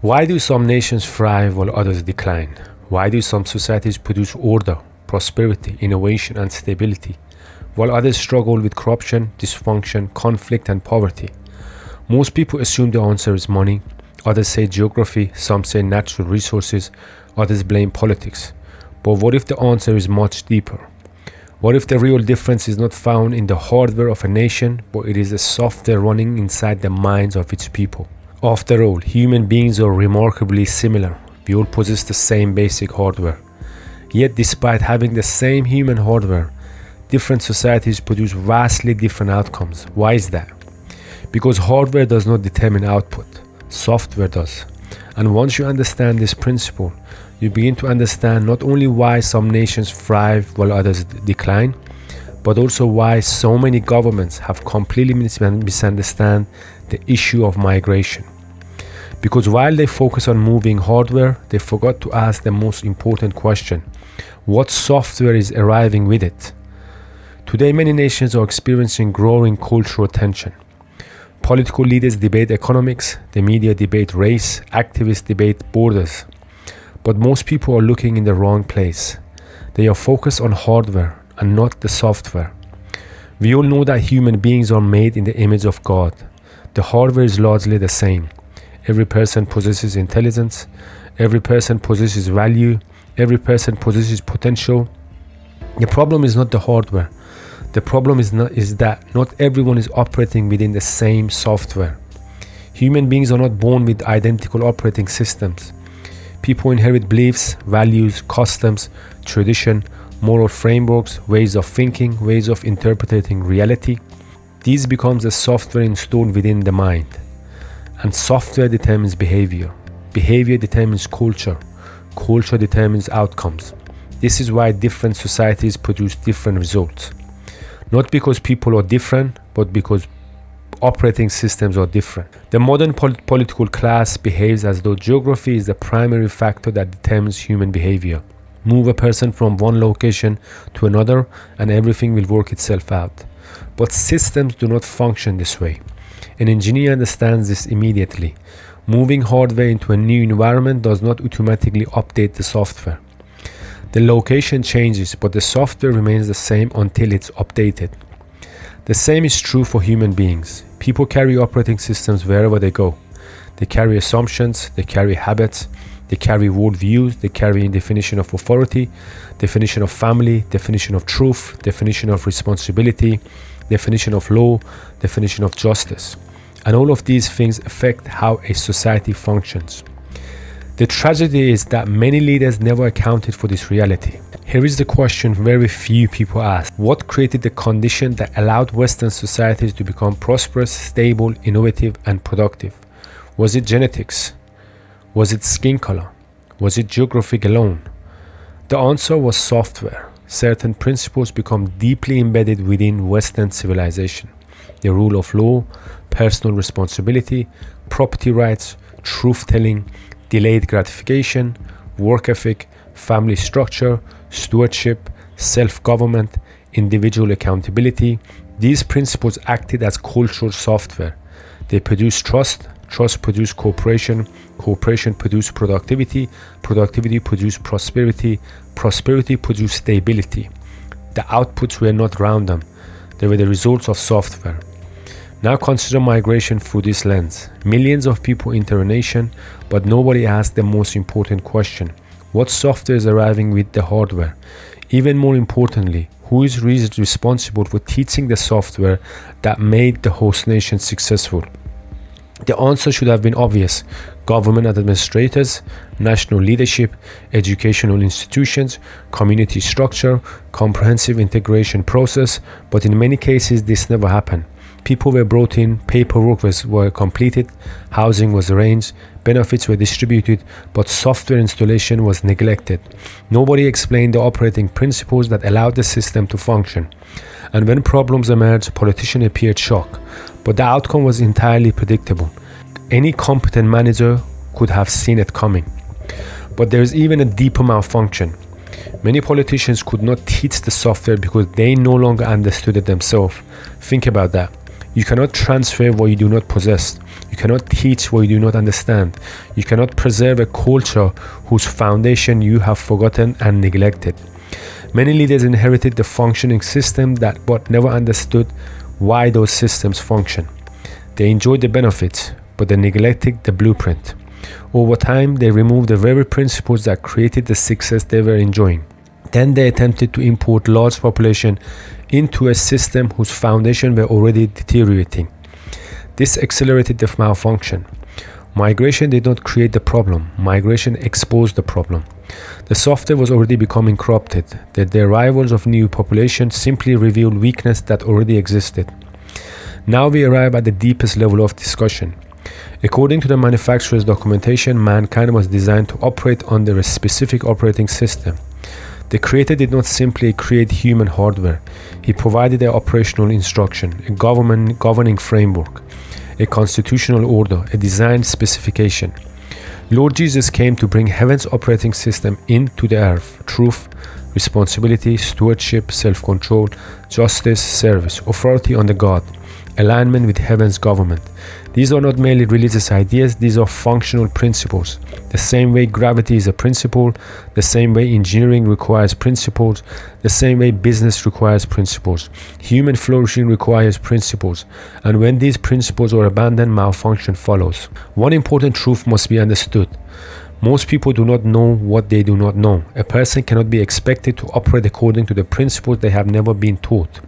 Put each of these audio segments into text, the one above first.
Why do some nations thrive while others decline? Why do some societies produce order, prosperity, innovation, and stability, while others struggle with corruption, dysfunction, conflict, and poverty? Most people assume the answer is money, others say geography, some say natural resources, others blame politics. But what if the answer is much deeper? What if the real difference is not found in the hardware of a nation, but it is the software running inside the minds of its people? After all, human beings are remarkably similar. We all possess the same basic hardware. Yet despite having the same human hardware, different societies produce vastly different outcomes. Why is that? Because hardware does not determine output, software does. And once you understand this principle, you begin to understand not only why some nations thrive while others decline, but also why so many governments have completely misunderstood the issue of migration. Because while they focus on moving hardware, they forgot to ask the most important question: what software is arriving with it? Today, many nations are experiencing growing cultural tension. Political leaders debate economics, the media debate race, activists debate borders. But most people are looking in the wrong place. They are focused on hardware and not the software. We all know that human beings are made in the image of God. The hardware is largely the same. Every person possesses intelligence. Every person possesses value. Every person possesses potential. The problem is not the hardware. The problem is that not everyone is operating within the same software. Human beings are not born with identical operating systems. People inherit beliefs, values, customs, tradition, moral frameworks, ways of thinking, ways of interpreting reality. These becomes a software installed within the mind. And software determines behavior. Behavior determines culture. Culture determines outcomes. This is why different societies produce different results. Not because people are different, but because operating systems are different. The modern political class behaves as though geography is the primary factor that determines human behavior. Move a person from one location to another and everything will work itself out. But systems do not function this way. An engineer understands this immediately. Moving hardware into a new environment does not automatically update the software. The location changes, but the software remains the same until it's updated. The same is true for human beings. People carry operating systems wherever they go. They carry assumptions, they carry habits, they carry worldviews, they carry a definition of authority, definition of family, definition of truth, definition of responsibility, definition of law, definition of justice. And all of these things affect how a society functions. The tragedy is that many leaders never accounted for this reality. Here is the question very few people ask. What created the condition that allowed Western societies to become prosperous, stable, innovative, and productive? Was it genetics? Was it skin color? Was it geographic alone? The answer was software. Certain principles become deeply embedded within Western civilization. The rule of law, personal responsibility, property rights, truth-telling, delayed gratification, work ethic, family structure, stewardship, self-government, individual accountability. These principles acted as cultural software. They produce trust, trust produce cooperation, cooperation produce productivity, productivity produce prosperity, prosperity produce stability. The outputs were not random. They were the results of software. Now consider migration through this lens. Millions of people enter a nation, but nobody asks the most important question. What software is arriving with the hardware? Even more importantly, who is responsible for teaching the software that made the host nation successful? The answer should have been obvious. Government administrators, national leadership, educational institutions, community structure, comprehensive integration process, but in many cases this never happened. People were brought in, paperwork were completed, housing was arranged, benefits were distributed, but software installation was neglected. Nobody explained the operating principles that allowed the system to function. And when problems emerged, politicians appeared shocked. But the outcome was entirely predictable. Any competent manager could have seen it coming. But there is even a deeper malfunction. Many politicians could not teach the software because they no longer understood it themselves. Think about that. You cannot transfer what you do not possess. You cannot teach what you do not understand. You cannot preserve a culture whose foundation you have forgotten and neglected. Many leaders inherited the functioning system but never understood why those systems function. They enjoyed the benefits, but they neglected the blueprint. Over time, they removed the very principles that created the success they were enjoying. Then they attempted to import large population into a system whose foundation were already deteriorating. This accelerated the malfunction. Migration did not create the problem. Migration exposed the problem. The software was already becoming corrupted. The arrivals of new population simply revealed weakness that already existed. Now we arrive at the deepest level of discussion. According to the manufacturer's documentation, mankind was designed to operate under a specific operating system. The creator did not simply create human hardware. He provided an operational instruction, a governing framework, a constitutional order, a design specification. Lord Jesus came to bring heaven's operating system into the earth: truth, responsibility, stewardship, self-control, justice, service, authority under God, alignment with heaven's government. These are not merely religious ideas, these are functional principles. The same way gravity is a principle, the same way engineering requires principles, the same way business requires principles. Human flourishing requires principles, and when these principles are abandoned, malfunction follows. One important truth must be understood. Most people do not know what they do not know. A person cannot be expected to operate according to the principles they have never been taught.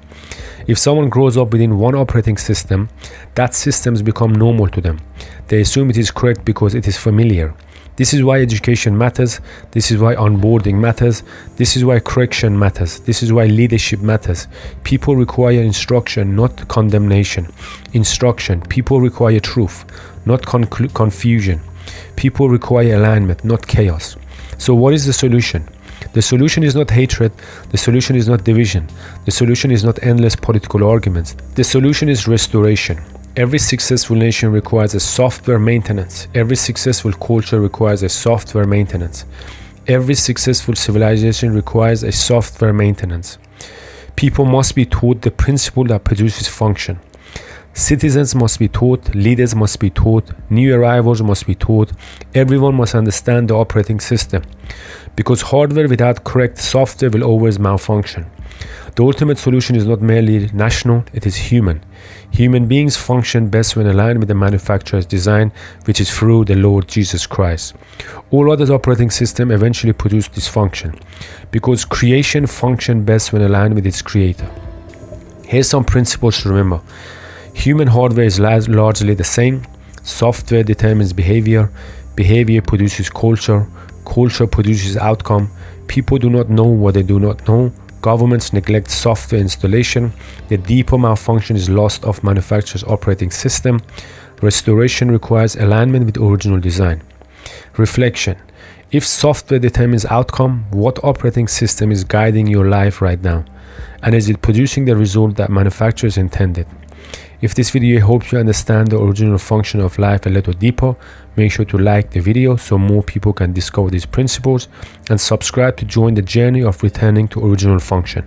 If someone grows up within one operating system, that systems become normal to them. They assume it is correct because it is familiar. This is why education matters. This is why onboarding matters. This is why correction matters. This is why leadership matters. People require instruction, not condemnation. Instruction. People require truth, not confusion. People require alignment, not chaos. So what is the solution? The solution is not hatred. The solution is not division. The solution is not endless political arguments. The solution is restoration. Every successful nation requires a software maintenance. Every successful culture requires a software maintenance. Every successful civilization requires a software maintenance. People must be taught the principle that produces function. Citizens must be taught, leaders must be taught, new arrivals must be taught. Everyone must understand the operating system, because hardware without correct software will always malfunction. The ultimate solution is not merely national, it is human. Human beings function best when aligned with the manufacturer's design, which is through the Lord Jesus Christ. All other operating systems eventually produce dysfunction, because creation functions best when aligned with its creator. Here's some principles to remember. Human hardware is largely the same. Software determines behavior. Behavior produces culture. Culture produces outcome. People do not know what they do not know. Governments neglect software installation. The deeper malfunction is loss of manufacturer's operating system. Restoration requires alignment with original design. Reflection. If software determines outcome, what operating system is guiding your life right now? And is it producing the result that manufacturers intended? If this video helps you understand the original function of life a little deeper, make sure to like the video so more people can discover these principles, and subscribe to join the journey of returning to original function.